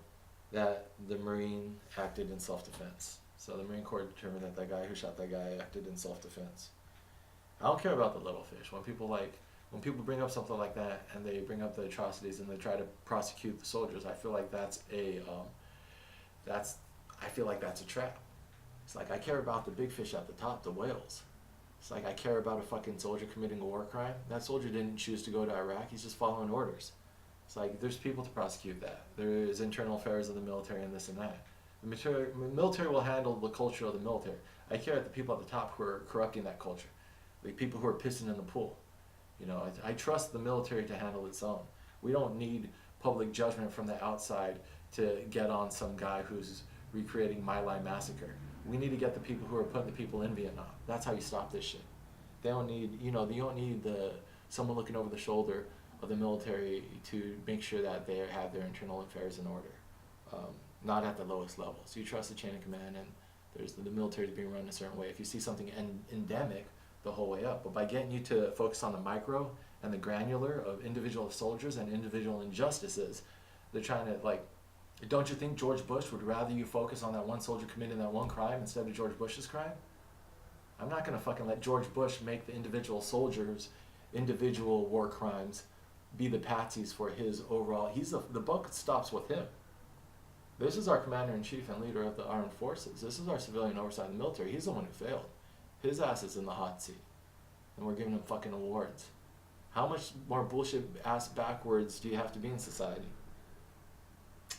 that the Marine acted in self-defense. So the Marine Corps determined that that guy who shot that guy acted in self-defense. I don't care about the little fish. When people bring up something like that and they bring up the atrocities and they try to prosecute the soldiers, I feel like that's a trap. It's like I care about the big fish at the top, the whales. It's like I care about a fucking soldier committing a war crime. That soldier didn't choose to go to Iraq. He's just following orders. It's like there's people to prosecute that. There is internal affairs of the military and this and that. The military will handle the culture of the military. I care at the people at the top who are corrupting that culture, the people who are pissing in the pool. You know, I trust the military to handle its own. We don't need public judgment from the outside to get on some guy who's recreating My Lai massacre. We need to get the people who are putting the people in Vietnam. That's how you stop this shit. They don't need, you don't need someone looking over the shoulder of the military to make sure that they have their internal affairs in order. Not at the lowest levels. You trust the chain of command, and there's the military is being run a certain way. If you see something endemic, the whole way up. But by getting you to focus on the micro and the granular of individual soldiers and individual injustices, they're trying to, like, don't you think George Bush would rather you focus on that one soldier committing that one crime instead of George Bush's crime? I'm not going to fucking let George Bush make the individual soldiers' individual war crimes be the patsies for his overall. The buck stops with him. This is our commander-in-chief and leader of the armed forces. This is our civilian oversight of the military. He's the one who failed. His ass is in the hot seat. And we're giving him fucking awards. How much more bullshit ass backwards do you have to be in society?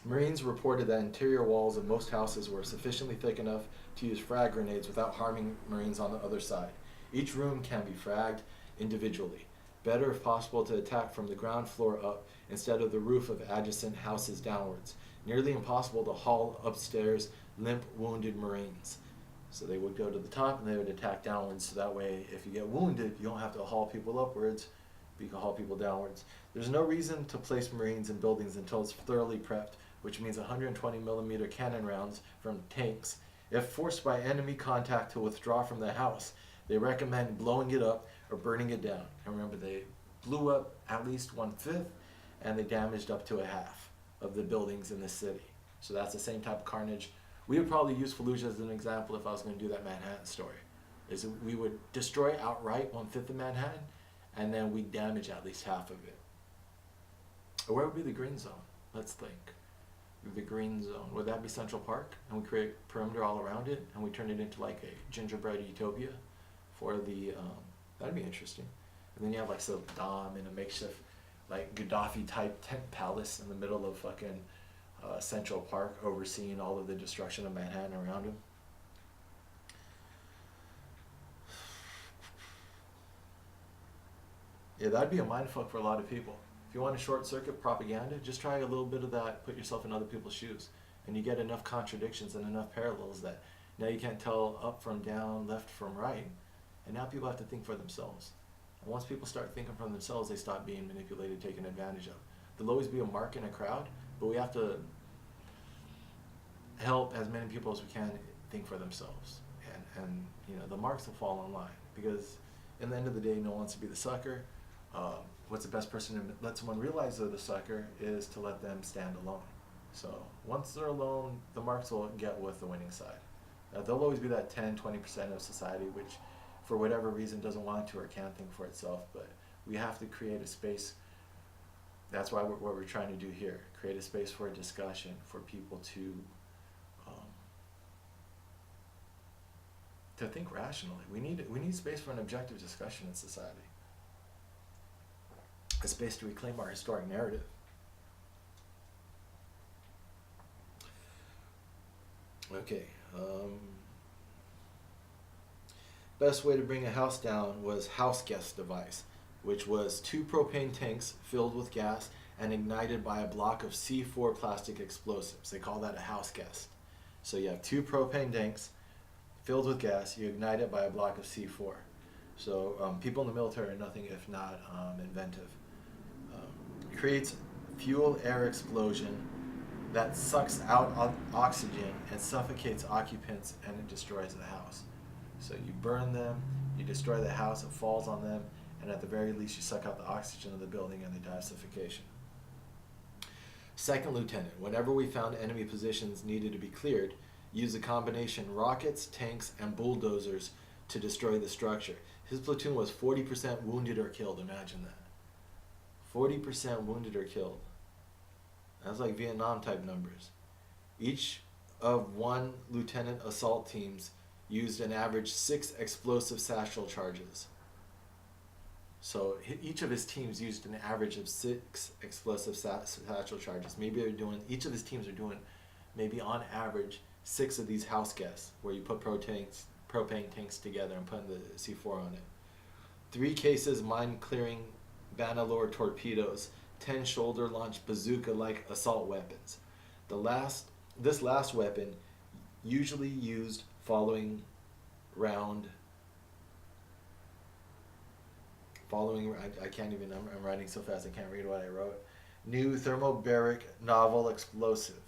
Marines reported that interior walls of most houses were sufficiently thick enough to use frag grenades without harming Marines on the other side. Each room can be fragged individually. Better if possible to attack from the ground floor up instead of the roof of adjacent houses downwards. Nearly impossible to haul upstairs limp wounded Marines. So they would go to the top and they would attack downwards, so that way if you get wounded you don't have to haul people upwards, but you can haul people downwards. There's no reason to place Marines in buildings until it's thoroughly prepped, which means 120mm cannon rounds from tanks. If forced by enemy contact to withdraw from the house, they recommend blowing it up or burning it down. And remember, they blew up at least 1/5 and they damaged up to a half of the buildings in the city. So that's the same type of carnage. We would probably use Fallujah as an example if I was going to do that Manhattan story. Is we would destroy outright 1/5 of Manhattan and then we damage at least half of it. Or where would be the green zone? Let's think. The green zone, would that be Central Park? And we create perimeter all around it and we turn it into like a gingerbread utopia for the, that'd be interesting. And then you have like Saddam in a makeshift like Gaddafi type tent palace in the middle of fucking Central Park overseeing all of the destruction of Manhattan around him. Yeah, that'd be a mindfuck for a lot of people. If you want to short circuit propaganda, just try a little bit of that, put yourself in other people's shoes. And you get enough contradictions and enough parallels that now you can't tell up from down, left from right. And now people have to think for themselves. And once people start thinking for themselves, they stop being manipulated, taken advantage of. There'll always be a mark in a crowd, but we have to help as many people as we can think for themselves. And the marks will fall in line. Because in the end of the day, no one wants to be the sucker. What's the best person to let someone realize they're the sucker is to let them stand alone. So once they're alone, the marks will get with the winning side. There'll always be that 10-20% of society which for whatever reason doesn't want to or can't think for itself, but we have to create a space. That's why what we're trying to do here, create a space for a discussion, for people to think rationally. We need space for an objective discussion in society. A space to reclaim our historic narrative. Okay. Best way to bring a house down was house gas device, which was 2 propane tanks filled with gas and ignited by a block of C4 plastic explosives. They call that a house gas. So you have 2 propane tanks filled with gas, you ignite it by a block of C4. So people in the military are nothing if not inventive. Creates fuel-air explosion that sucks out oxygen and suffocates occupants, and it destroys the house. So you burn them, you destroy the house, it falls on them, and at the very least you suck out the oxygen of the building and they die of suffocation. Second lieutenant, whenever we found enemy positions needed to be cleared, use a combination rockets, tanks, and bulldozers to destroy the structure. His platoon was 40% wounded or killed, imagine that. 40% wounded or killed. That's like Vietnam type numbers. Each of one lieutenant assault teams used an average 6 explosive satchel charges. So each of his teams used an average of 6 explosive satchel charges. Maybe each of his teams are doing maybe on average 6 of these house gas, where you put propane tanks together and putting the C4 on it. 3 cases mine clearing Bangalore torpedoes, 10 shoulder launched bazooka-like assault weapons. This last weapon, usually used following I can't even, I'm writing so fast I can't read what I wrote. New thermobaric novel explosive,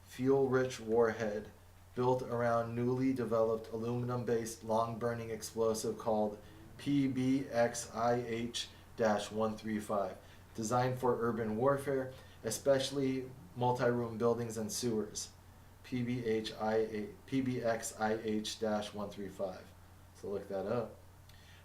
fuel-rich warhead built around newly developed aluminum-based long-burning explosive called PBXIH-135, designed for urban warfare, especially multi-room buildings and sewers. PBXIH-135. So look that up.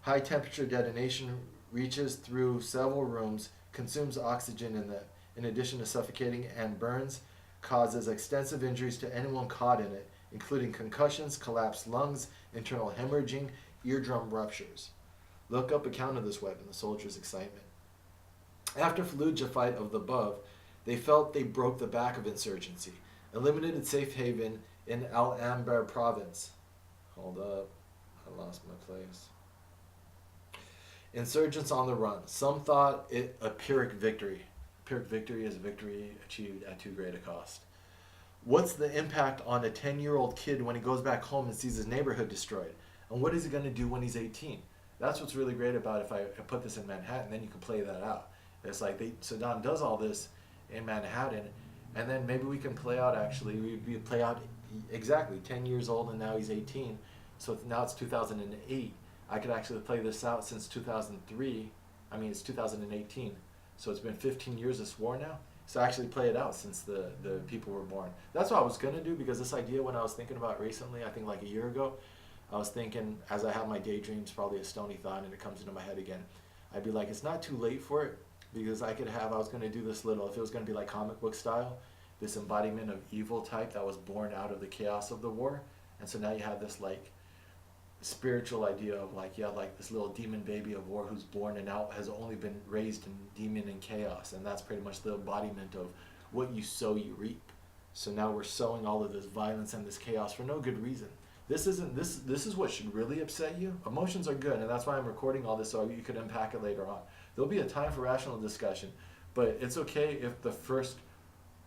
High temperature detonation reaches through several rooms, consumes oxygen in them, in addition to suffocating and burns, causes extensive injuries to anyone caught in it, including concussions, collapsed lungs, internal hemorrhaging, eardrum ruptures. Look up account of this weapon, the soldier's excitement. After Fallujah fight of the above, they felt they broke the back of insurgency, eliminated safe haven in Al-Anbar province. Hold up, I lost my place. Insurgents on the run. Some thought it a Pyrrhic victory. Pyrrhic victory is a victory achieved at too great a cost. What's the impact on a 10-year-old kid when he goes back home and sees his neighborhood destroyed? And what is he going to do when he's 18? That's what's really great about if I put this in Manhattan, then you can play that out. It's like Saddam does all this in Manhattan, and then maybe we can play out we play out exactly 10 years old and now he's 18. So now it's 2008. I could actually play this out since 2003. I mean, it's 2018. So it's been 15 years of this war now. So actually play it out since the people were born. That's what I was going to do, because this idea, when I was thinking about it recently, I think like a year ago, I was thinking, as I have my daydreams, probably a stony thought, and it comes into my head again, I'd be like, it's not too late for it, because I was going to do this little, if it was going to be like comic book style, this embodiment of evil type that was born out of the chaos of the war. And so now you have this like spiritual idea of like, yeah, like this little demon baby of war who's born and now has only been raised in demon and chaos, and that's pretty much the embodiment of what you sow you reap. So now we're sowing all of this violence and this chaos for no good reason. This is what should really upset you. Emotions are good, and that's why I'm recording all this, so you could unpack it later on. There'll be a time for rational discussion, but it's okay if the first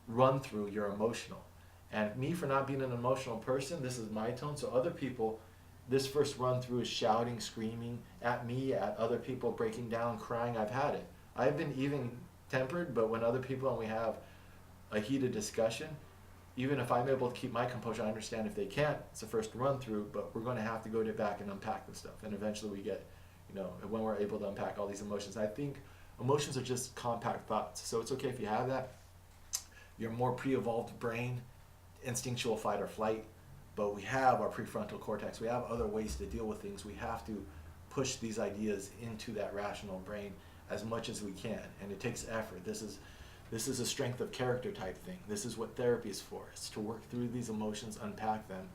run through you're emotional. And me, for not being an emotional person, this is my tone. So other people, this first run through is shouting, screaming at me, at other people, breaking down, crying. I've had it. I've been even tempered, but when other people and we have a heated discussion, even if I'm able to keep my composure, I understand if they can't, it's the first run through, but we're going to have to go back and unpack this stuff. And eventually we get, when we're able to unpack all these emotions. I think emotions are just compact thoughts. So it's okay if you have that. Your more pre-evolved brain, instinctual fight or flight, but we have our prefrontal cortex. We have other ways to deal with things. We have to push these ideas into that rational brain as much as we can, and it takes effort. This is a strength of character type thing. This is what therapy is for. It's to work through these emotions, unpack them.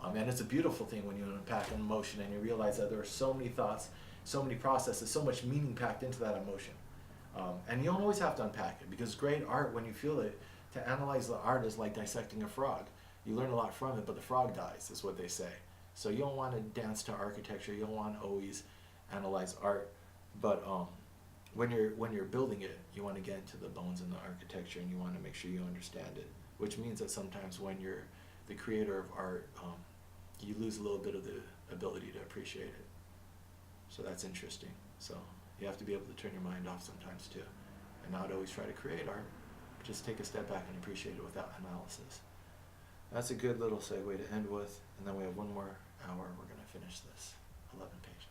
And it's a beautiful thing when you unpack an emotion and you realize that there are so many thoughts, so many processes, so much meaning packed into that emotion. And you don't always have to unpack it, because great art, when you feel it, to analyze the art is like dissecting a frog. You learn a lot from it, but the frog dies, is what they say. So you don't want to dance to architecture. You don't want to always analyze art. But when you're building it, you want to get into the bones and the architecture, and you want to make sure you understand it. Which means that sometimes when you're the creator of art, you lose a little bit of the ability to appreciate it. So that's interesting. So you have to be able to turn your mind off sometimes too, and not always try to create art. just take a step back and appreciate it without analysis. That's a good little segue to end with, and then we have one more hour. We're going to finish this 11 pages.